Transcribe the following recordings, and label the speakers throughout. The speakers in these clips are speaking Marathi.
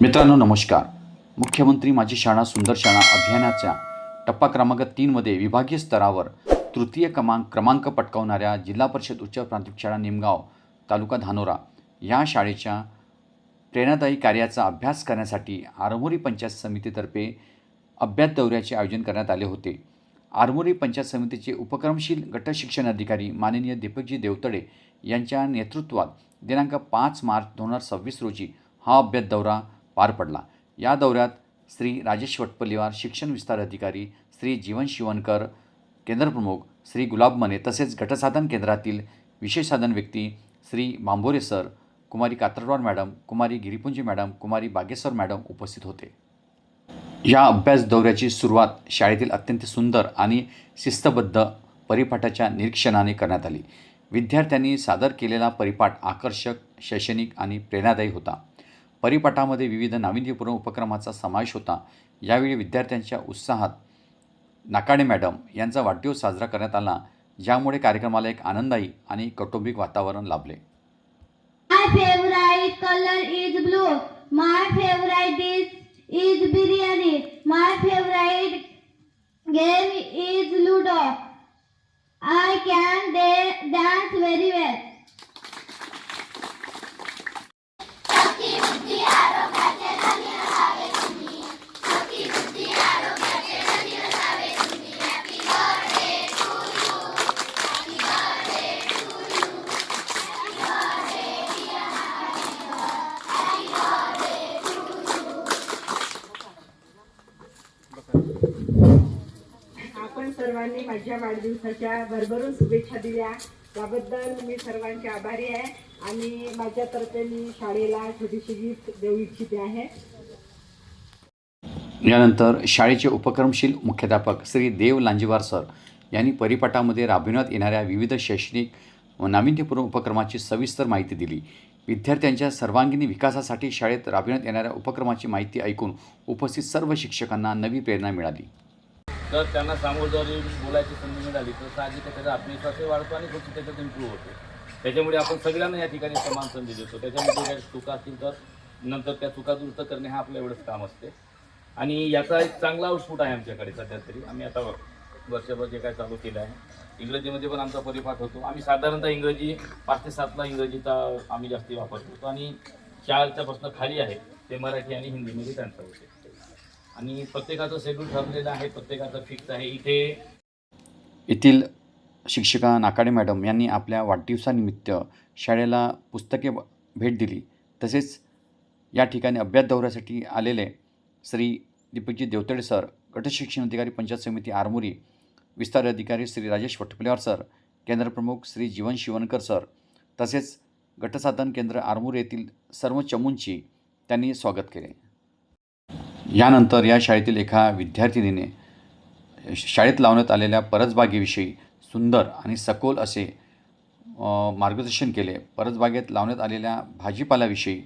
Speaker 1: मित्रांनो नमस्कार. मुख्यमंत्री माझी शाळा सुंदर शाळा अभियानाच्या टप्पा क्रमांक 3 मध्ये विभागीय स्तरावर तृतीय क्रमांक पटकावणाऱ्या जिल्हा परिषद उच्च प्राथमिक शाळा निमगाव तालुका धानोरा या शाळेच्या प्रेरणादायी कार्याचा अभ्यास करण्यासाठी आरमोरी पंचायत समितीतर्फे अभ्यास दौऱ्याचे आयोजन करण्यात आले होते. आरमोरी पंचायत समितीचे उपक्रमशील गट शिक्षण अधिकारी माननीय दीपकजी देवतडे यांच्या नेतृत्वात दिनांक 5 मार्च 2026 रोजी हा अभ्यास दौरा पार पडला. या दौऱ्यात श्री राजेश वटपल्लीवार शिक्षण विस्तार अधिकारी, श्री जीवन शिवणकर केंद्रप्रमुख, श्री गुलाब मने तसेच गटसाधन केंद्रातील विशेष साधन व्यक्ती श्री बांबोरे सर, कुमारी कात्रवार मॅडम, कुमारी गिरिपुंजी मॅडम, कुमारी बागेश्वर मॅडम उपस्थित होते. या अभ्यास दौऱ्याची सुरुवात शाळेतील अत्यंत सुंदर आणि शिस्तबद्ध परिपाठाच्या निरीक्षणाने करण्यात आली. विद्यार्थ्यांनी सादर केलेला परिपाठ आकर्षक, शैक्षणिक आणि प्रेरणादायी होता. परिपाठामध्ये विविध नाविन्यपूर्ण उपक्रमाचा समावेश होता. यावेळी विद्यार्थ्यांच्या उत्साहात नाकाडे मॅडम यांचा वाढदिवस साजरा करण्यात आला, ज्यामुळे कार्यक्रमाला एक आनंददायी आणि कौटुंबिक वातावरण लाभले.
Speaker 2: My favorite color is blue. My favorite dish is biryani. My favorite game is Ludo. I can dance very well.
Speaker 3: आपण सर्वांनी माझ्या वाढदिवसाच्या भरभरून शुभेच्छा दिल्या त्याबद्दल मी सर्वांचे आभारी आहे आणि माझ्यातर्फे मी शाळेला छोटीशी गिफ्ट देऊ इच्छिते आहे.
Speaker 1: यानंतर शाळेचे उपक्रमशील मुख्याध्यापक श्री देव लांजीवार सर यांनी परिपाठामध्ये राबविण्यात येणाऱ्या विविध शैक्षणिक व नाविन्यपूर्ण उपक्रमाची सविस्तर माहिती दिली. विद्यार्थ्यांच्या सर्वांगीण विकासासाठी शाळेत राबविण्यात येणाऱ्या उपक्रमाची माहिती ऐकून उपस्थित सर्व शिक्षकांना नवी प्रेरणा मिळाली.
Speaker 4: तर त्यांना समोर जर बोलायची संधी मिळाली तर साहजिकच त्याचा आत्मविश्वासही वाढतो आणि खूप त्याच्यात इम्प्रूव्ह होतो. त्याच्यामुळे आपण सगळ्यांना या ठिकाणी समान संधी देतो. त्याच्यामध्ये काही चुका असतील तर नंतर त्या चुका दुरुस्त करणे हा आपलं एवढंच काम असते आणि याचा एक चांगला आउटपुट आहे आमच्याकडे. सध्या तरी आम्ही आता वर्षभर जे काय चालू केलं आहे, इंग्रजीमध्ये पण आमचा परिपाठ होतो. आम्ही साधारणतः इंग्रजी 5 ते 7ला इंग्रजीचा आम्ही जास्ती वापर करतो आणि 4चा प्रश्न खाली आहे ते मराठी आणि हिंदीमध्ये त्यांचा होते आणि प्रत्येकाचं शेड्यूल ठरलेलं आहे, प्रत्येकाचं फिक्स आहे. येथील
Speaker 1: शिक्षिका नाकाडे मॅडम यांनी आपल्या वाढदिवसानिमित्त शाळेला पुस्तके भेट दिली. तसेच या ठिकाणी अभ्यास दौऱ्यासाठी आलेले श्री दीपकजी देवतडे सर, गट शिक्षण अधिकारी पंचायत समिती आरमोरी, विस्तार अधिकारी श्री राजेश वटपल्लीवार सर, केंद्रप्रमुख श्री जीवन शिवणकर सर तसेच गटसाधन केंद्र आरमोरी येथील सर्व चमूंची त्यांनी स्वागत केले. यानंतर या शाळेतील एका विद्यार्थिनीने शाळेत लावण्यात आलेल्या परसबागेविषयी सुंदर आणि सखोल असे मार्गदर्शन केले. परसबागेत लावण्यात आलेल्या भाजीपाल्याविषयी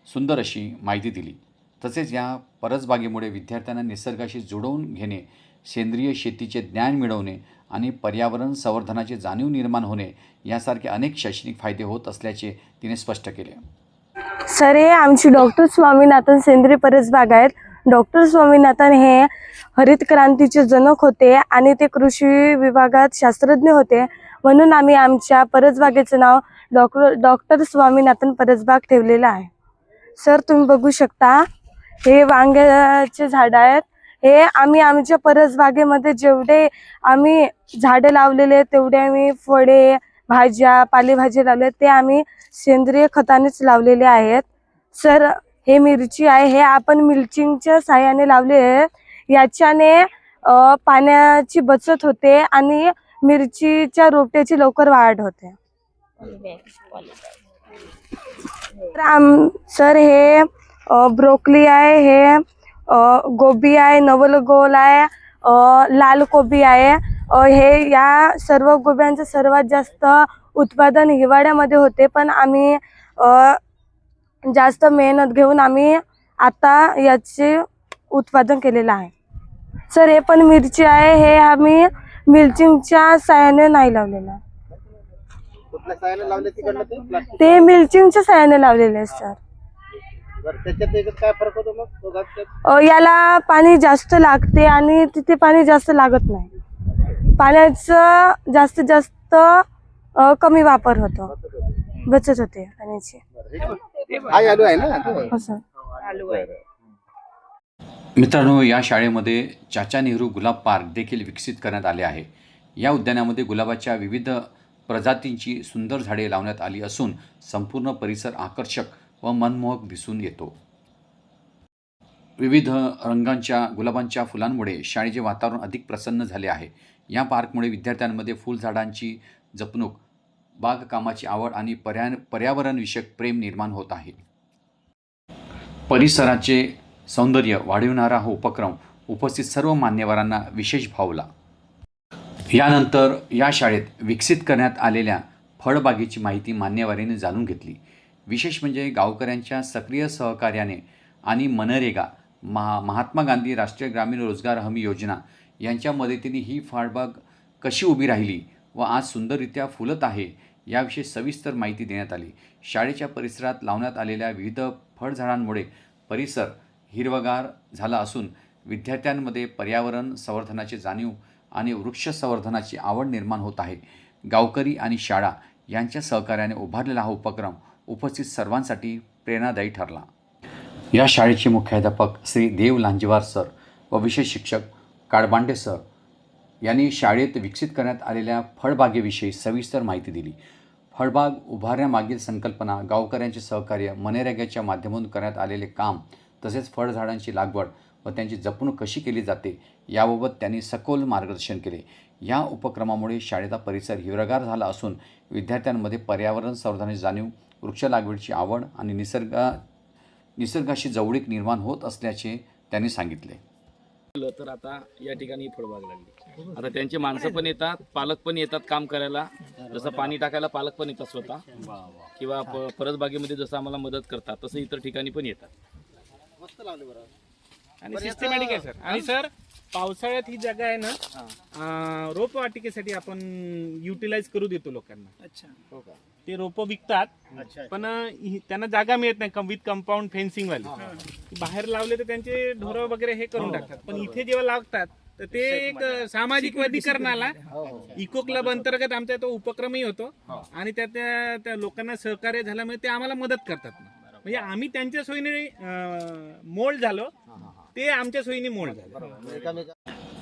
Speaker 1: सुंदर अशी माहिती दिली. तसेच या परसबागेमुळे विद्यार्थ्यांना निसर्गाशी जुळवून घेणे, सेंद्रिय शेतीचे ज्ञान मिळवणे आणि पर्यावरण संवर्धनाची जाणीव निर्माण होणे यासारखे अनेक शैक्षणिक फायदे होत असल्याचे तिने स्पष्ट केले.
Speaker 5: सर, हे आमची डॉक्टर स्वामीनाथन सेंद्रिय परसबाग आहेत. डॉक्टर स्वामीनाथन हे हरित क्रांतीचे जनक होते आणि ते कृषी विभागात शास्त्रज्ञ होते. म्हणून आम्ही आमच्या परसबागेचं नाव डॉक्टर स्वामीनाथन परसबाग ठेवलेलं आहे. सर, तुम्ही बघू शकता हे वांग्याचे झाड आहेत. हे आम्ही आमच्या परसबागेमध्ये जेवढे आम्ही झाडे लावलेले तेवढे आम्ही फळे, भाज्या, पालेभाज्या लावले ते आम्ही सेंद्रिय खतानेच लावलेले आहेत. सर, हे मिरची आहे, हे आपण मिल्चिंगच्या साहाय्याने लावले आहे. याच्याने पाण्याची बचत होते आणि मिरचीच्या रोपट्याची लवकर वाढ होते. सर, हे ब्रोकली आहे, हे गोबी आहे, नवलगोल आहे, लाल कोबी आहे. हे या सर्व गोब्यांचं सर्वात जास्त उत्पादन हिवाळ्यामध्ये होते, पण आम्ही जास्त मेहनत घेऊन आम्ही आता याचे उत्पादन केलेलं आहे. सर, हे पण मिरची आहे, हे आम्ही मिल्चिंगच्या साहाय्याने नाही लावलेलं आहे.
Speaker 6: कुठल्या सायाने लावले तिकडलं ते
Speaker 5: ते मिल्चिंगच्या साहाय्याने लावलेले आहेत सर.
Speaker 6: बरं, त्याच्यात एकच काय फरक होतो मग दोघांच्यात?
Speaker 5: याला पाणी जास्त लागते आणि तिथे पाणी जास्त लागत नाही. पाण्याचं जास्तीत जास्त कमी वापर होतो, बचत होते पाण्याची.
Speaker 6: आई आलू आहे ना?
Speaker 5: हो सर.
Speaker 1: मित्रांनो, या शाळेमध्ये चाचा नेहरू गुलाब पार्क देखील विकसित करण्यात आले आहे. या उद्यानामध्ये गुलाबाच्या विविध प्रजातींची सुंदर झाडे लावण्यात आली असून संपूर्ण परिसर आकर्षक व मनमोहक दिसून येतो. विविध रंगांच्या गुलाबांच्या फुलांमुळे शाळेचे वातावरण अधिक प्रसन्न झाले आहे. या पार्कमुळे विद्यार्थ्यांमध्ये फुलझाडांची जपणूक, बागकामाची आवड आणि पर्यावरणविषयक प्रेम निर्माण होत आहे. परिसराचे सौंदर्य वाढविणारा हा उपक्रम उपस्थित सर्व मान्यवरांना विशेष भावला. यानंतर या शाळेत विकसित करण्यात आलेल्या फळबागेची माहिती मान्यवरांनी जाणून घेतली. विशेष म्हणजे गावकऱ्यांच्या सक्रिय सहकार्याने आणि मनरेगा, महात्मा गांधी राष्ट्रीय ग्रामीण रोजगार हमी योजना यांच्या मदतीने ही फळबाग कशी उभी राहिली व आज सुंदररित्या फुलत आहे याविषयी सविस्तर माहिती देण्यात आली. शाळेच्या परिसरात लावण्यात आलेल्या विविध फळझाडांमुळे परिसर हिरवगार झाला असून विद्यार्थ्यांमध्ये पर्यावरण संवर्धनाची जाणीव आणि वृक्ष संवर्धनाची आवड निर्माण होत आहे. गावकरी आणि शाळा यांच्या सहकार्याने उभारलेला हा उपक्रम उपस्थित सर्वांसाठी प्रेरणादायी ठरला. या शाळेचे मुख्याध्यापक श्री देव लांजेवार सर व विशेष शिक्षक काळबांडे सर यांनी शाळेत विकसित करण्यात आलेल्या फळबागेविषयी सविस्तर माहिती दिली. फळबाग उभारण्यामागील संकल्पना, गावकऱ्यांचे सहकार्य, मनरेगाच्या माध्यमातून करण्यात आलेले काम तसेच फळझाडांची लागवड व त्यांची जपणूक कशी केली जाते याबाबत त्यांनी सखोल मार्गदर्शन केले. या उपक्रमामुळे शाळेचा परिसर हिरवागार झाला असून विद्यार्थ्यांमध्ये पर्यावरण संवर्धनाची जाणीव, वृक्ष लागवडीची आवड आणि निसर्गाशी जवळीक निर्माण होत असल्याचे त्यांनी सांगितले.
Speaker 4: तर आता या ठिकाणी फळबाग लागली. आता त्यांचे माणसं पण येतात, पालक पण येतात काम करायला. जसं पाणी टाकायला पालक पण येतात स्वतः, किंवा परसबागेमध्ये जसं आम्हाला मदत करतात तसं इतर ठिकाणी पण येतात.
Speaker 7: आणि सिस्टमॅटिक आहे सर. आणि सर पावसाळ्यात ही जागा आहे ना, रोपवाटिकेसाठी आपण युटिलाइज करू देतो लोकांना. अच्छा, हो का? ते रोप विकतात, पण त्यांना जागा मिळत नाही विथ कंपाऊंड फेन्सिंग वाली. बाहेर लावले तर त्यांचे ढोरं वगैरे हे करून टाकतात, पण इथे जेव्हा लागतात तर ते एक सामाजिक वनीकरणाला इको क्लब अंतर्गत आमचा तो उपक्रमही होतो आणि त्या लोकांना सहकार्य झाल्यामुळे ते आम्हाला मदत करतात. म्हणजे आम्ही त्यांच्या सोयीने मोल्ड झालो, ते आमच्या सोयीने मोल्ड झाले.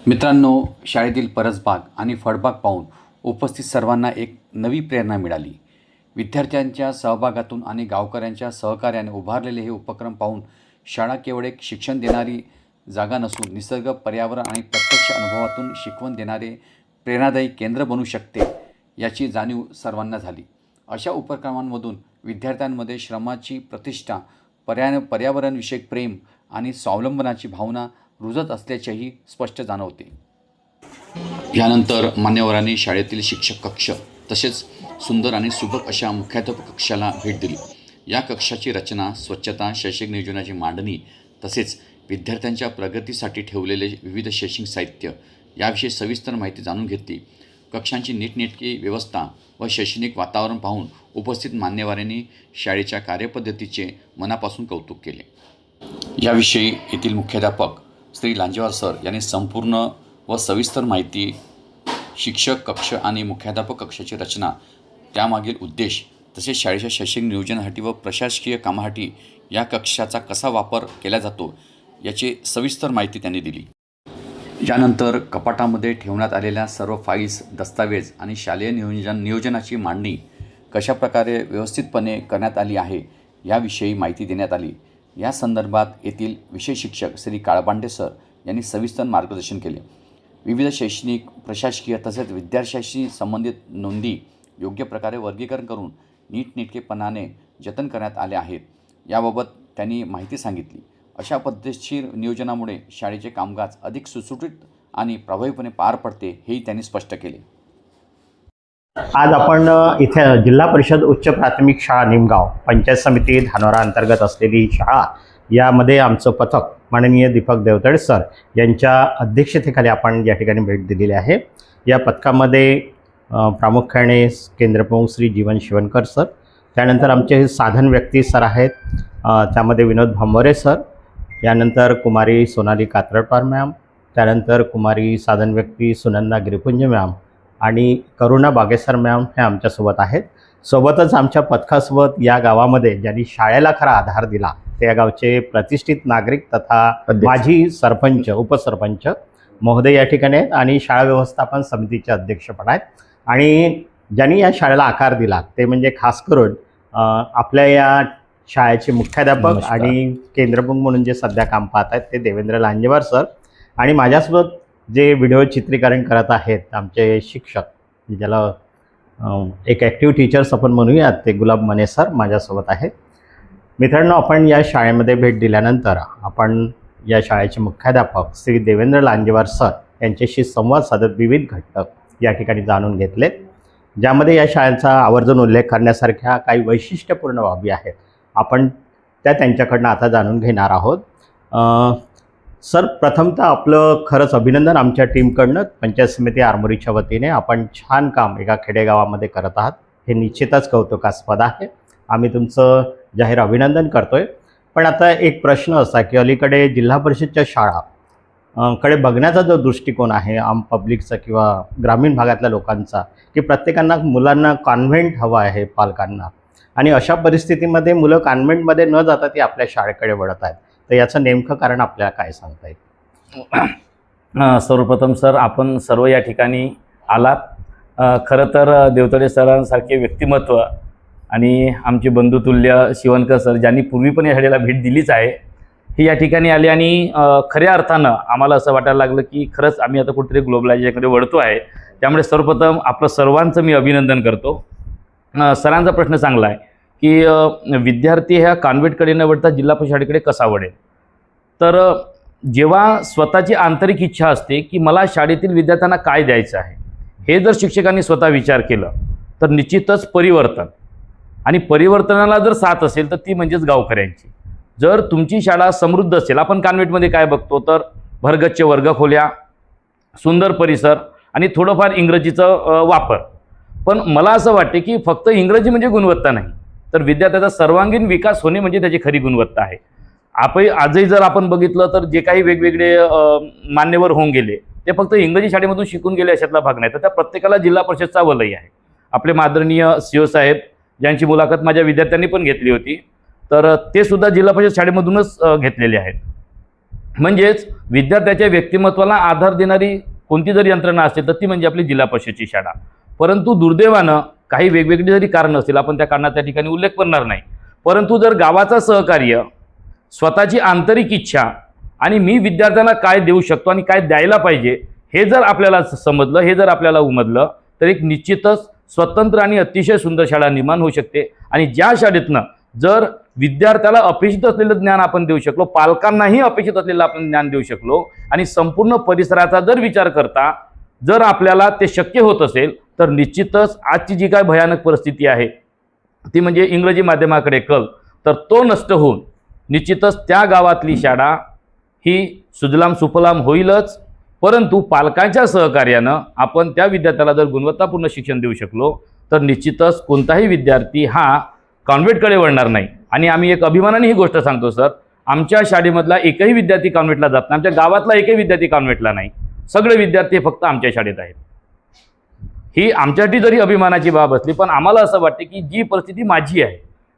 Speaker 1: मित्रांनो, शाळेतील परसबाग आणि फळबाग पाहून उपस्थित सर्वांना एक नवी प्रेरणा मिळाली. विद्यार्थ्यांच्या सहभागातून आणि गावकऱ्यांच्या सहकार्याने उभारलेले हे उपक्रम पाहून शाळा केवळ एक शिक्षण देणारी जागा नसून निसर्ग, पर्यावरण आणि प्रत्यक्ष अनुभवातून शिकवण देणारे प्रेरणादायी केंद्र बनू शकते याची जाणीव सर्वांना झाली. अशा उपक्रमांमधून विद्यार्थ्यांमध्ये श्रमाची प्रतिष्ठा, पर्यावरणविषयक प्रेम आणि स्वावलंबनाची भावना रुजत असल्याचेही स्पष्ट जाणवते. यानंतर मान्यवरांनी शाळेतील शिक्षक कक्ष तसेच सुंदर आणि सुबक अशा मुख्याध्यापक कक्षाला भेट दिली. या कक्षाची रचना, स्वच्छता, शैक्षणिक नियोजनाची मांडणी तसेच विद्यार्थ्यांच्या प्रगतीसाठी ठेवलेले विविध शैक्षणिक साहित्य याविषयी सविस्तर माहिती जाणून घेतली. कक्षांची नीटनेटकी व्यवस्था व शैक्षणिक वातावरण पाहून उपस्थित मान्यवरांनी शाळेच्या कार्यपद्धतीचे मनापासून कौतुक केले. याविषयी येथील मुख्याध्यापक श्री लांजेवार सर यांनी संपूर्ण व सविस्तर माहिती, शिक्षक कक्ष आणि मुख्याध्यापक कक्षाची रचना, त्यामागील उद्देश तसेच शाळेच्या शैक्षणिक नियोजनासाठी व प्रशासकीय कामासाठी या कक्षाचा कसा वापर केला जातो याची सविस्तर माहिती त्यांनी दिली. यानंतर कपाटामध्ये ठेवण्यात आलेल्या सर्व फाईल्स, दस्तावेज आणि शालेय नियोजनाची मांडणी कशाप्रकारे व्यवस्थितपणे करण्यात आली आहे याविषयी माहिती देण्यात आली. या संदर्भात येथील विशेष शिक्षक श्री काळबांडे सर यांनी सविस्तर मार्गदर्शन केले. विविध शैक्षणिक, प्रशासकीय तसेच विद्यार्थ्यांशी संबंधित नोंदी योग्य प्रकारे वर्गीकरण करून नीटनेटकेपणाने जतन करण्यात आले आहेत याबाबत त्यांनी माहिती सांगितली. अशा पद्धतशीर नियोजनामुळे शाळेचे कामकाज अधिक सुटसुटीत आणि प्रभावीपणे पार पडते हेही त्यांनी स्पष्ट केले.
Speaker 6: आज आपण इथे जिल्हा परिषद उच्च प्राथमिक शाळा निमगाव पंचायत समिती धानोरा अंतर्गत असलेली शाळा, यामध्ये आमचं पथक माननीय दीपक देवतळे सर यांच्या अध्यक्षतेखाली आपण या ठिकाणी भेट दिलेली आहे. या पथकामध्ये प्रामुख्याने केंद्रप्रमुख श्री जीवन शिवणकर सर, त्यानंतर आमचे साधन व्यक्ती सर आहेत, त्यामध्ये विनोद भांबरे सर, यानंतर कुमारी सोनाली कात्रटवार मॅम, त्यानंतर कुमारी साधन व्यक्ती सुनंदा गिरिपुंज मॅम आणि करुणा बागेसर मॅम हे आमच्यासोबत आहेत. सोबतच आमच्या पथकासोबत या गावामध्ये ज्यांनी शाळेला खरा आधार दिला ते या गावचे प्रतिष्ठित नागरिक तथा माजी सरपंच उपसरपंच महोदय या ठिकाणी आहेत आणि शाळा व्यवस्थापन समितीचे अध्यक्ष पण आहेत. आणि ज्यांनी या शाळेला आकार दिला ते म्हणजे खास करून आपल्या या शाळेचे मुख्याध्यापक आणि केंद्रप्रमुख म्हणून जे सध्या काम पाहत आहेत ते देवेंद्र लांजेवार सर आणि माझ्यासोबत जे व्हिडिओ चित्रीकरण करत आहेत आमचे शिक्षक, ज्याला एक ॲक्टिव्ह टीचर्स आपण म्हणूयात, ते गुलाब मने सर माझ्यासोबत आहेत. मित्रांनो, आपण या शाळेमध्ये भेट दिल्यानंतर आपण या शाळेचे मुख्याध्यापक श्री देवेंद्र लांजेवार सर यांच्याशी संवाद साधत विविध घटक या ठिकाणी जाणून घेतलेत, ज्यामध्ये या शाळेचा आवर्जून उल्लेख करण्यासारख्या काही वैशिष्ट्यपूर्ण बाबी आहेत. आपण त्या त्यांच्याकडनं आता जाणून घेणार आहोत. सर, प्रथमतः आपलं खरंच अभिनंदन आमच्या टीमकडनं. पंचायत समिती आरमोरीच्या वतीने आपण छान काम एका खेडेगावामध्ये करत आहात, हे निश्चितच कौतुकास्पद आहे. आम्ही तुमचं जाहीर अभिनंदन करतोय. पण आता एक प्रश्न असा की अलीकडे जिल्हा परिषदच्या शाळा कडे बघण्याचा जो दृष्टिकोन आहे आम पब्लिकचा किंवा ग्रामीण भागातल्या लोकांचा, की प्रत्येकांना मुलांना कॉन्व्हेंट हवं आहे पालकांना, आणि अशा परिस्थितीमध्ये मुलं कॉन्व्हेंटमध्ये न जाता ती आपल्या शाळेकडे वळत आहेत. तर याचं नेमकं कारण आपल्याला काय सांगता येईल?
Speaker 4: सर्वप्रथम सर, आपण सर्व या ठिकाणी आलात. खरं तर देवतळे सरांसारखे व्यक्तिमत्व आणि आमचे बंधुतुल्य शिवणकर सर, ज्यांनी पूर्वी पण या शाळेला भेट दिलीच आहे, हे या ठिकाणी आले आणि खऱ्या अर्थानं आम्हाला असं वाटायला लागलं की खरंच आम्ही आता कुठेतरी ग्लोबलायझेशनकडे वळतो आहे. त्यामुळे सर्वप्रथम आपलं सर्वांचं मी अभिनंदन करतो. सरांचा प्रश्न चांगला आहे की विद्यार्थी ह्या कॉन्व्हेंटकडे न वळता जिल्हा परिषद शाळेकडे कसा वळेल. तर जेव्हा स्वतःची आंतरिक इच्छा असते की मला शाळेतील विद्यार्थ्यांना काय द्यायचं आहे, हे जर शिक्षकांनी स्वतः विचार केलं तर निश्चितच परिवर्तन, आणि परिवर्तनाला जर साथ असेल तर ती म्हणजेच गावकऱ्यांची. जर तुमची शाळा समृद्ध असेल, आपण कॉन्व्हेंटमध्ये काय बघतो तर भरगच्च वर्गखोल्या, सुंदर परिसर आणि थोडंफार इंग्रजीचं वापर. पण मला असं वाटते की फक्त इंग्रजी म्हणजे गुणवत्ता नाही, तर विद्यार्थ्याचा सर्वांगीण विकास होणे म्हणजे त्याची खरी गुणवत्ता आहे. आजही जर आपण बघितलं तर जे काही वेगवेगळे मान्यवर होऊन गेले ते फक्त इंग्रजी शाळेमधून शिकून गेले अशातला भाग नाही, तर त्या प्रत्येकाला जिल्हा परिषदचा वलय आहे. आपले माननीय CO साहेब, ज्यांची मुलाखत माझ्या विद्यार्थ्यांनी पण घेतली होती, तर ते सुद्धा जिल्हा परिषद शाळेमधूनच घेतलेले आहेत. म्हणजेच विद्यार्थ्याच्या व्यक्तिमत्वाला आधार देणारी कोणती जरी यंत्रणा असेल तर ती म्हणजे आपली जिल्हा परिषदची शाळा. परंतु दुर्दैवानं काही वेगवेगळी जरी कारणं असतील, आपण त्या कारणाचा त्या ठिकाणी उल्लेख करणार नाही, परंतु जर गावाचा सहकार्य, स्वतःची आंतरिक इच्छा आणि मी विद्यार्थ्यांना काय देऊ शकतो आणि काय द्यायला पाहिजे हे जर आपल्याला समजलं, हे जर आपल्याला उमजलं, तर एक निश्चितच स्वतंत्र आणि अतिशय सुंदर शाळा निर्माण होऊ शकते. आणि ज्या शाळेतनं जर विद्यार्थ्याला अपेक्षित असलेलं ज्ञान आपण देऊ शकलो, पालकांनाही अपेक्षित असलेलं आपण ज्ञान देऊ शकलो, आणि संपूर्ण परिसराचा जर विचार करता जर आपल्याला ते शक्य होत असेल, तर निश्चितच आजची जी काय भयानक परिस्थिती आहे ती म्हणजे इंग्रजी माध्यमाकडे कल, तर तो नष्ट होऊन निश्चितच त्या गावातली शाळा ही सुजलाम सुफलाम होईलच. परंतु पालकांच्या सहकार्यानं आपण त्या विद्यार्थ्याला जर गुणवत्तापूर्ण शिक्षण देऊ शकलो तर निश्चितच कोणताही विद्यार्थी हा कॉन्व्हेंटकडे वळणार नाही. आणि आम्ही एक अभिमानाने ही गोष्ट सांगतो सर, आमच्या शाळेमधला एकही विद्यार्थी कॉन्व्हेंटला जात नाही, आमच्या गावातला एकही विद्यार्थी कॉन्व्हेंटला नाही, सगळे विद्यार्थी फक्त आमच्या शाळेत आहेत. ही आमच्यासाठी जरी अभिमानाची बाब असली, पण आम्हाला असं वाटते की जी परिस्थिती माझी आहे,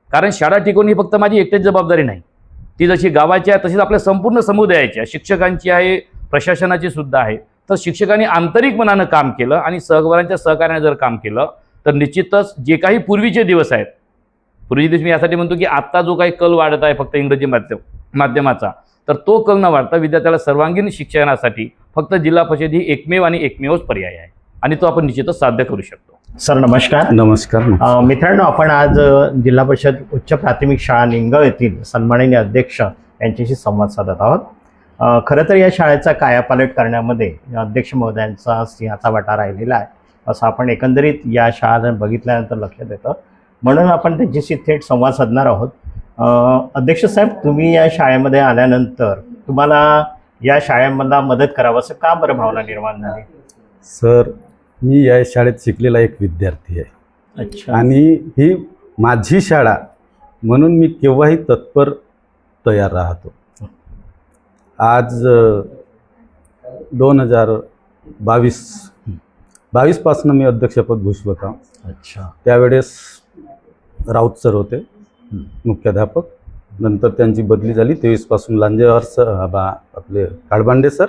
Speaker 4: कारण शाळा टिकवणे ही फक्त माझी एकट्याची जबाबदारी नाही, ती जशी गावाची आहे तशीच आपल्या संपूर्ण समुदायाची आहे, शिक्षकांची आहे, प्रशासनाची सुद्धा आहे. तर शिक्षकांनी आंतरिक मनानं काम केलं आणि सहकाऱ्यांच्या सहकार्याने जर काम केलं तर निश्चितच जे काही पूर्वीचे दिवस आहेत, पूर्वीचे दिवस मी यासाठी म्हणतो की आत्ता जो काही कल वाढत आहे फक्त इंग्रजी माध्यमाचा, तर तो कल न वाढता विद्यार्थ्याला सर्वांगीण शिक्षणासाठी फक्त जिल्हा परिषद ही एकमेव आणि एकमेवच पर्याय आहे, आणि तो आपण निश्चितच साध्य करू शकतो.
Speaker 6: सर नमस्कार.
Speaker 8: नमस्कार.
Speaker 6: मित्रांनो, आपण आज जिल्हा परिषद उच्च प्राथमिक शाळा निमगाव येथील सन्माननीय अध्यक्ष यांच्याशी संवाद साधत आहोत. खरं तर या शाळेचा कायापालट करण्यामध्ये अध्यक्ष महोदयांचा सिंहाचा वाटा राहिलेला आहे असं आपण एकंदरीत या शाळा बघितल्यानंतर लक्षात येतं. म्हणून आपण त्यांच्याशी थेट संवाद साधणार आहोत. अध्यक्ष साहेब, तुम्ही या शाळेमध्ये आल्यानंतर तुम्हाला या शाळेमधला मदत करावं असं का बरं भावना निर्माण झाली?
Speaker 8: सर, मी या शाळेत शिकलेला एक विद्यार्थी आहे.
Speaker 6: अच्छा.
Speaker 8: आणि ही माझी शाळा म्हणून मी केव्हाही तत्पर तयार राहतो. आज 2022 पासून मी अध्यक्षपद भूषवत आहे.
Speaker 6: अच्छा.
Speaker 8: त्यावेळेस राऊत सर होते मुख्याध्यापक. नंतर त्यांची बदली झाली. 23 पासून लांजेवार सर आपले काळबांडे सर,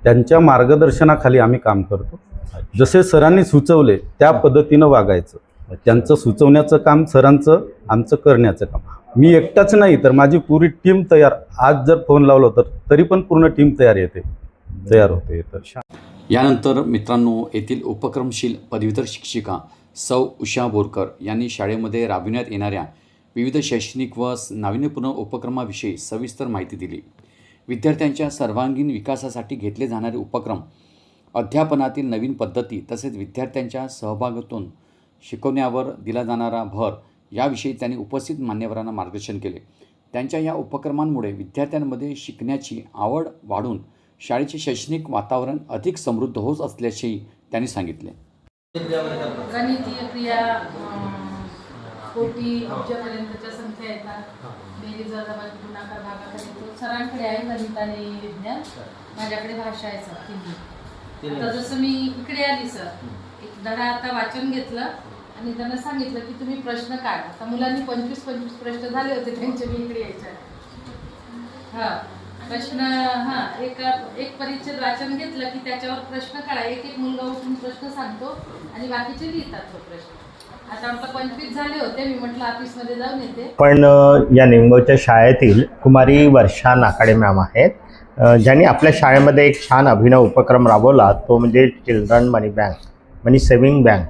Speaker 8: त्यांच्या मार्गदर्शनाखाली आम्ही काम करतो. जसे सरांनी सुचवले त्या पद्धतीनं वागायचं. त्यांचं सुचवण्याचं काम, सरांचं आमचं करण्याचं काम. मी एकटाच नाही तर माझी पुरी टीम तयार. आज जर फोन लावला तर तरी पण पूर्ण टीम तयार होते.
Speaker 1: यानंतर मित्रांनो, येथील उपक्रमशील पदवीधर शिक्षिका सौ उषा बोरकर यांनी शाळेमध्ये राबविण्यात येणाऱ्या विविध शैक्षणिक व नाविन्यपूर्ण उपक्रमाविषयी सविस्तर माहिती दिली. विद्यार्थ्यांच्या सर्वांगीण विकासासाठी घेतले जाणारे उपक्रम, अध्यापनातील नवीन पद्धती तसेच विद्यार्थ्यांच्या सहभागातून शिकवण्यावर दिला जाणारा भर याविषयी त्यांनी उपस्थित मान्यवरांना मार्गदर्शन केले. त्यांच्या या उपक्रमांमुळे विद्यार्थ्यांमध्ये शिकण्याची आवड वाढून शाळेचे शैक्षणिक वातावरण अधिक समृद्ध होत असल्याचेही त्यांनी सांगितले.
Speaker 9: गणितीय क्रिया कोटी अब्जापर्यंतच्या संख्या येतात. बेरीज वजाबाकी गुणाकार भागाकार येतो. सरांकडे आहे गणित आणि विज्ञान, माझ्याकडे भाषा आहे सर हिंदी. आता जसं मी इकडे आली सर, एक धडा आता वाचन घेतलं आणि त्यांना सांगितलं की तुम्ही प्रश्न काढा. आता मुलांनी 25 प्रश्न झाले होते त्यांचे, मी इकडे यायच्या. हां प्रश्न, हां एक परिच्छेद वाचन घेतलं की त्याच्यावर प्रश्न काढा. एक मुलगा उठून प्रश्न सांगतो आणि बाकीचे लिहितात तो प्रश्न. आता आपलं 25 झाले होते. मी म्हटलं ऑफिसमध्ये जाऊन येते.
Speaker 6: पण या निमगावच्या शाळेतील कुमारी वर्षा नाकाडे मॅम आहेत, ज्यांनी आपल्या शाळेमध्ये एक छान अभिनव उपक्रम राबवला. तो म्हणजे चिल्ड्रन मनी बँक, मनी सेविंग बँक.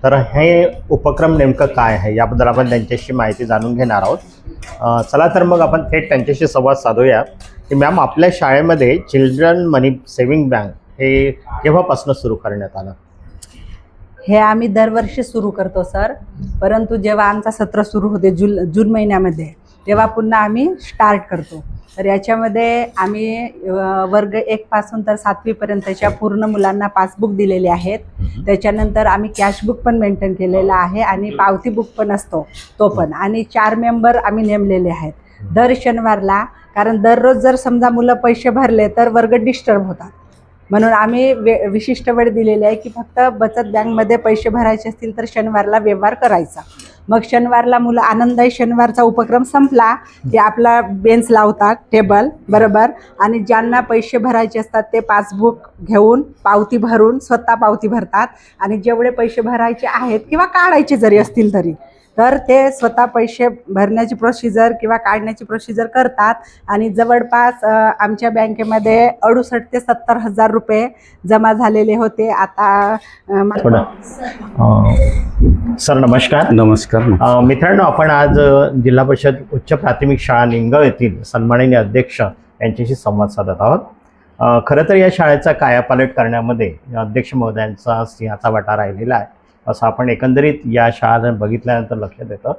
Speaker 6: तर हे उपक्रम नेमकं काय आहे याबद्दल आपण त्यांच्याशी माहिती जाणून घेणार आहोत. चला तर मग आपण थेट त्यांच्याशी संवाद साधूया की मॅम, आपल्या शाळेमध्ये चिल्ड्रन मनी सेविंग बँक हे केव्हापासून सुरू करण्यात आलं?
Speaker 10: हे आम्ही दरवर्षी सुरू करतो सर, परंतु जेव्हा आमचा सत्र सुरू होते जून महिन्यामध्ये, तेव्हा पुन्हा आम्ही स्टार्ट करतो. तर याच्यामध्ये आम्ही वर्ग 1 पासून तर 7वी पर्यंतच्या पूर्ण मुलांना पासबुक दिलेले आहेत. त्याच्यानंतर आम्ही कॅशबुक पण मेंटेन केलेलं आहे आणि पावती बुक पण असतो तो पण. आणि 4 मेंबर आम्ही नेमलेले आहेत दर शनिवारला. कारण दररोज जर समजा मुलं पैसे भरले तर वर्ग डिस्टर्ब होतात, म्हणून आम्ही विशिष्ट वेळ दिलेली आहे की फक्त बचत बँकमध्ये पैसे भरायचे असतील तर शनिवारला व्यवहार करायचा. मग शनिवारला मुलं आनंदाई शनिवारचा उपक्रम संपला की आपला बेंच लावतात, टेबल बरोबर, आणि ज्यांना पैसे भरायचे असतात ते पासबुक घेऊन पावती भरून स्वतः पावती भरतात. आणि जेवढे पैसे भरायचे आहेत किंवा काढायचे जरी असतील तरी तर ते स्वतः पैसे भरण्याची प्रोसिजर किंवा काढण्याची प्रोसिजर करतात. आणि जवळपास आमच्या बँकेमध्ये 68 ते 70 हजार रुपये जमा झालेले होते. आता
Speaker 6: सर नमस्कार.
Speaker 8: नमस्कार.
Speaker 6: मित्रांनो, आपण आज जिल्हा परिषद उच्च प्राथमिक शाळा निमगाव येथील सन्माननीय अध्यक्ष यांच्याशी संवाद साधत आहोत. खरं तर या शाळेचा कायापालट करण्यामध्ये अध्यक्ष महोदयांचा सिंहाचा वाटा राहिलेला आहे असं आपण एकंदरीत या शाळा बघितल्यानंतर लक्षात येतं.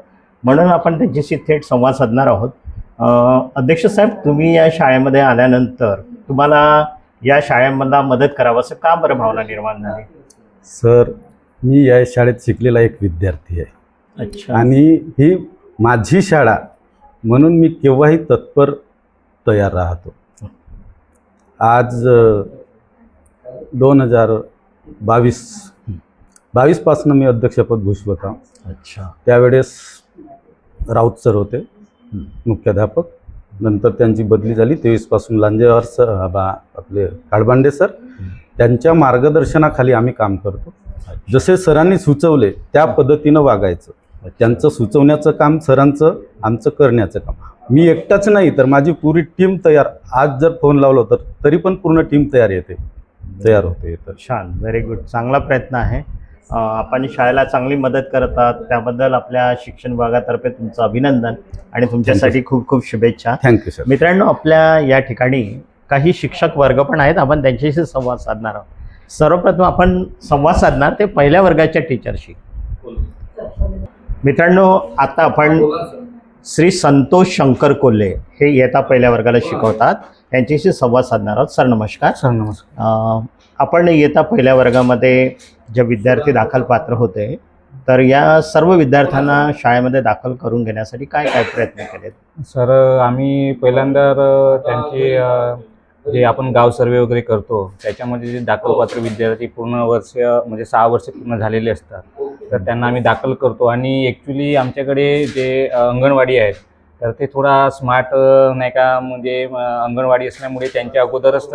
Speaker 6: म्हणून आपण त्यांच्याशी थेट संवाद साधणार आहोत. अध्यक्ष साहेब, तुम्ही या शाळेमध्ये आल्यानंतर तुम्हाला या शाळेमधला मदत करावं असं का बरं भावना निर्माण झाली?
Speaker 8: सर, मी या शाळेत शिकलेला एक विद्यार्थी आहे.
Speaker 6: अच्छा.
Speaker 8: आणि ही माझी शाळा म्हणून मी केव्हाही तत्पर तयार राहतो. आज 2022 पासून मी अध्यक्षपद भूषवत आहे.
Speaker 6: अच्छा.
Speaker 8: त्यावेळेस राऊत सर होते मुख्याध्यापक. नंतर त्यांची बदली झाली. 23 पासून लांजेवार सर आपले काळबांडे सर, त्यांच्या मार्गदर्शनाखाली आम्ही काम करतो. जसे सरांनी सुचवले त्या पद्धतीनं वागायचं. त्यांचं सुचवण्याचं काम, सरांचं आमचं करण्याचं काम. मी एकटाच नाही तर माझी पुरी टीम तयार. आज जर फोन लावला तर तरी पण पूर्ण टीम तयार होते.
Speaker 6: छान, व्हेरी गुड. चांगला प्रयत्न आहे. आपण शाळेला चांगली मदत करत आहात, त्याबद्दल आपल्या शिक्षण विभागातर्फे तुमचं अभिनंदन आणि तुमच्यासाठी खूप खूप शुभेच्छा.
Speaker 8: Thank you sir.
Speaker 6: मित्रांनो, आपल्या या ठिकाणी काही शिक्षक वर्ग पण आहेत. आपण त्यांच्याशी संवाद साधणार आहोत. सर्वप्रथम आपण संवाद साधणार ते पहिल्या वर्गाच्या टीचरशी. मित्रांनो, आता आपण श्री संतोष शंकर कोल्हे हे इयत्ता पहिल्या वर्गाला शिकवतात. त्यांच्याशी संवाद साधणार आहोत. सर नमस्कार.
Speaker 8: सर नमस्कार.
Speaker 6: आपण इयत्ता पहिल्या वर्गामध्ये जे विद्यार्थी दाखल पात्र होते तर या सर्व विद्यार्थ्यांना शाळेमध्ये दाखल करून घेण्यासाठी काय काय प्रयत्न केलेत?
Speaker 11: सर आम्ही पहिल्यांदा जे आपण गाव सर्वे वगैरे करतो त्याच्यामध्ये जे दाखलपात्र विद्यार्थी पूर्ण वर्ष म्हणजे 6 वर्ष पूर्ण झालेले असतात तर त्यांना आम्ही दाखल करतो. आणि ॲक्च्युली आमच्याकडे जे अंगणवाडी आहेत तर ते थोडा स्मार्ट नाही का, म्हणजे अंगणवाडी असल्यामुळे त्यांच्या अगोदरच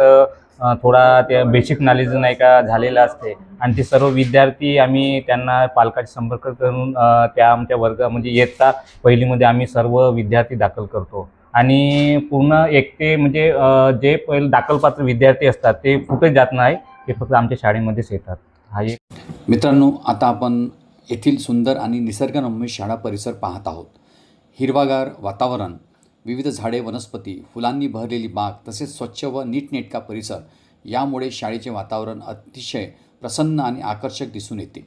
Speaker 11: थोडा त्या बेसिक नॉलेज नाही का झालेलं असते आणि ते सर्व विद्यार्थी आम्ही त्यांना पालकांशी संपर्क करून त्या आमच्या म्हणजे इयत्ता पहिलीमध्ये आम्ही सर्व विद्यार्थी दाखल करतो. आणि पूर्ण एक ते म्हणजे जे पहिले दाखलपात्र विद्यार्थी असतात ते कुठे जात नाही, ते फक्त आमच्या शाळेमध्येच येतात. हा एक.
Speaker 1: मित्रांनो, आता आपण येथील सुंदर आणि निसर्गरम्य शाळा परिसर पाहत आहोत. हिरवागार वातावरण, विविध झाडे, वनस्पती, फुलांनी भरलेली बाग तसेच स्वच्छ व नीटनेटका परिसर यामुळे शाळेचे वातावरण अतिशय प्रसन्न आणि आकर्षक दिसून येते.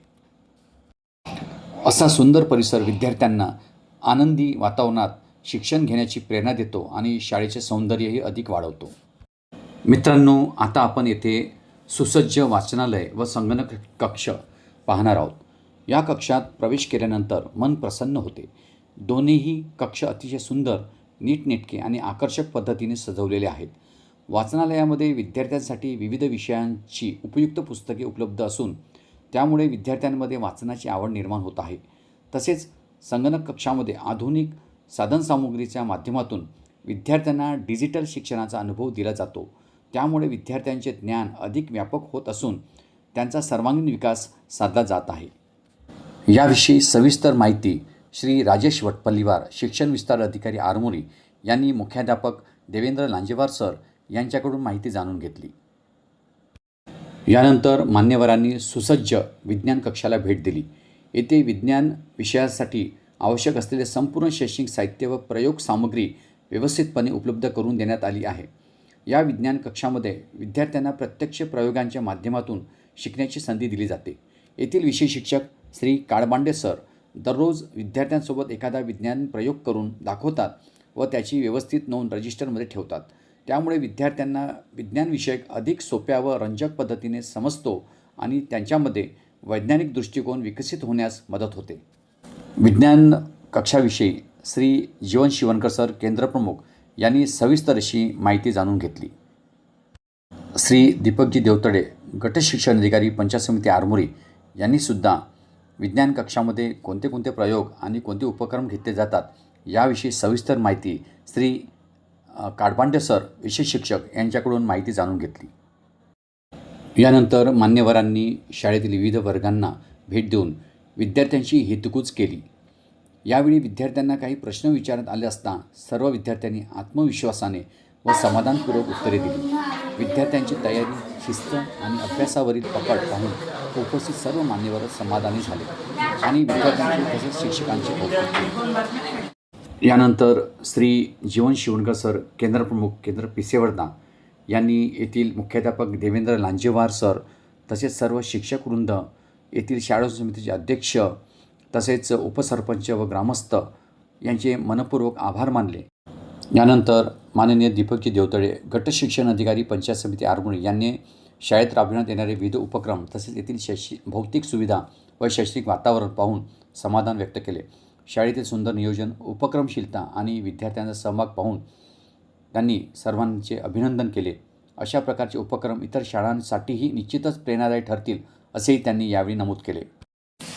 Speaker 1: असा सुंदर परिसर विद्यार्थ्यांना आनंदी वातावरणात शिक्षण घेण्याची प्रेरणा देतो आणि शाळेचे सौंदर्यही अधिक वाढवतो. मित्रांनो, आता आपण येथे सुसज्ज वाचनालय व संगणक कक्ष पाहणार आहोत. या कक्षात प्रवेश केल्यानंतर मन प्रसन्न होते. दोन्हीही कक्ष अतिशय सुंदर, नीटनेटके आणि आकर्षक पद्धतीने सजवलेले आहेत. वाचनालयामध्ये विद्यार्थ्यांसाठी विविध विषयांची उपयुक्त पुस्तके उपलब्ध असून त्यामुळे विद्यार्थ्यांमध्ये वाचनाची आवड निर्माण होत आहे. तसेच संगणक कक्षामध्ये आधुनिक साधनसामुग्रीच्या माध्यमातून विद्यार्थ्यांना डिजिटल शिक्षणाचा अनुभव दिला जातो. त्यामुळे विद्यार्थ्यांचे ज्ञान अधिक व्यापक होत असून त्यांचा सर्वांगीण विकास साधला जात आहे. याविषयी सविस्तर माहिती श्री राजेश वटपल्लीवार, शिक्षण विस्तार अधिकारी आरमोरी यांनी मुख्याध्यापक देवेंद्र लांजेवार सर यांच्याकडून माहिती जाणून घेतली. यानंतर मान्यवरांनी सुसज्ज विज्ञान कक्षाला भेट दिली. येथे विज्ञान विषयासाठी आवश्यक असलेले संपूर्ण शैक्षणिक साहित्य व प्रयोग सामग्री व्यवस्थितपणे उपलब्ध करून देण्यात आली आहे. या विज्ञान कक्षामध्ये विद्यार्थ्यांना प्रत्यक्ष प्रयोगांच्या माध्यमातून शिकण्याची संधी दिली जाते. येथील विषय शिक्षक श्री काळबांडे सर दररोज विद्यार्थ्यांसोबत एखादा विज्ञान प्रयोग करून दाखवतात व त्याची व्यवस्थित नोंद रजिस्टरमध्ये ठेवतात. त्यामुळे विद्यार्थ्यांना विज्ञानविषयक अधिक सोप्या व रंजक पद्धतीने समजतो आणि त्यांच्यामध्ये वैज्ञानिक दृष्टिकोन विकसित होण्यास मदत होते. विज्ञान कक्षाविषयी श्री जीवन शिवणकर सर, केंद्रप्रमुख यांनी सविस्तर अशी माहिती जाणून घेतली. श्री दीपकजी देवतडे, गट शिक्षण अधिकारी, पंचायत समिती आरमोरी यांनीसुद्धा विज्ञान कक्षामध्ये कोणते कोणते प्रयोग आणि कोणते उपक्रम घेतले जातात याविषयी सविस्तर माहिती श्री काळबांडे सर, विषय शिक्षक यांच्याकडून माहिती जाणून घेतली. यानंतर मान्यवरांनी शाळेतील विविध वर्गांना भेट देऊन विद्यार्थ्यांशी हितगुज केली. यावेळी विद्यार्थ्यांना काही प्रश्न विचारण्यात आले असता सर्व विद्यार्थ्यांनी आत्मविश्वासाने व समाधानपूर्वक उत्तरे दिली. विद्यार्थ्यांची तयारी, शिस्त आणि अभ्यासावरील पकड पाहून उपस्थित सर्व मान्यवर समाधानी झाले आणि विद्यार्थ्यांचे तसेच शिक्षकांचे कौतुक केले. यानंतर श्री जीवन शिवणकर सर, केंद्रप्रमुख, केंद्र पिसेवर्धा यांनी येथील मुख्याध्यापक देवेंद्र लांजेवार सर तसेच सर्व शिक्षकवृंद, येथील शाळा समितीचे अध्यक्ष तसेच उपसरपंच व ग्रामस्थ यांचे मनपूर्वक आभार मानले. यानंतर माननीय दीपकजी देवतडे, गट शिक्षण अधिकारी, पंचायत समिती आरमोरी यांनी शाळेत राबविण्यात येणारे विविध उपक्रम तसेच येथील भौतिक सुविधा व शैक्षणिक वातावरण पाहून समाधान व्यक्त केले. शाळेतील सुंदर नियोजन, उपक्रमशीलता आणि विद्यार्थ्यांचा सहभाग पाहून त्यांनी सर्वांचे अभिनंदन केले. अशा प्रकारचे उपक्रम इतर शाळांसाठीही निश्चितच प्रेरणादायी ठरतील असेही त्यांनी यावेळी नमूद केले.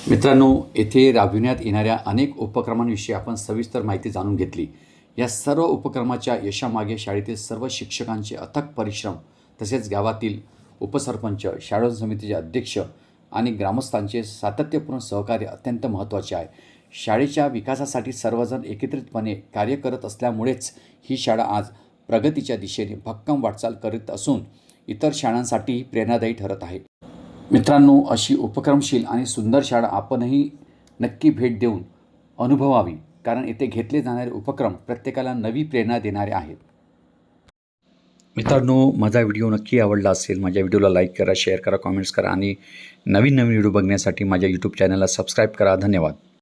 Speaker 1: मित्रांनो, येथे राबविण्यात येणाऱ्या अनेक उपक्रमांविषयी आपण सविस्तर माहिती जाणून घेतली. या सर्व उपक्रमाच्या यशामागे शाळेतील सर्व शिक्षकांचे अथक परिश्रम तसेच गावातील उपसरपंच, शाळा समितीचे अध्यक्ष आणि ग्रामस्थांचे सातत्यपूर्ण सहकार्य अत्यंत महत्त्वाचे आहे. शाळेच्या विकासासाठी सर्वजण एकत्रितपणे कार्य करत असल्यामुळेच ही शाळा आज प्रगतीच्या दिशेने भक्कम वाटचाल करीत असून इतर शाळांसाठीही प्रेरणादायी ठरत आहे. मित्रांनो, अशी उपक्रमशील आणि सुंदर शाळा आपणही नक्की भेट देऊन अनुभवावी, कारण येथे घेतले जाणारे उपक्रम प्रत्येकाला नवी प्रेरणा देणारे आहेत. मित्रांनो, माझा व्हिडिओ नक्की आवडला असेल, माझ्या व्हिडिओला लाईक करा, शेअर करा, कॉमेंट्स करा आणि नवीन व्हिडिओ बघण्यासाठी माझ्या यूट्यूब चॅनलला सबस्क्राईब करा. धन्यवाद.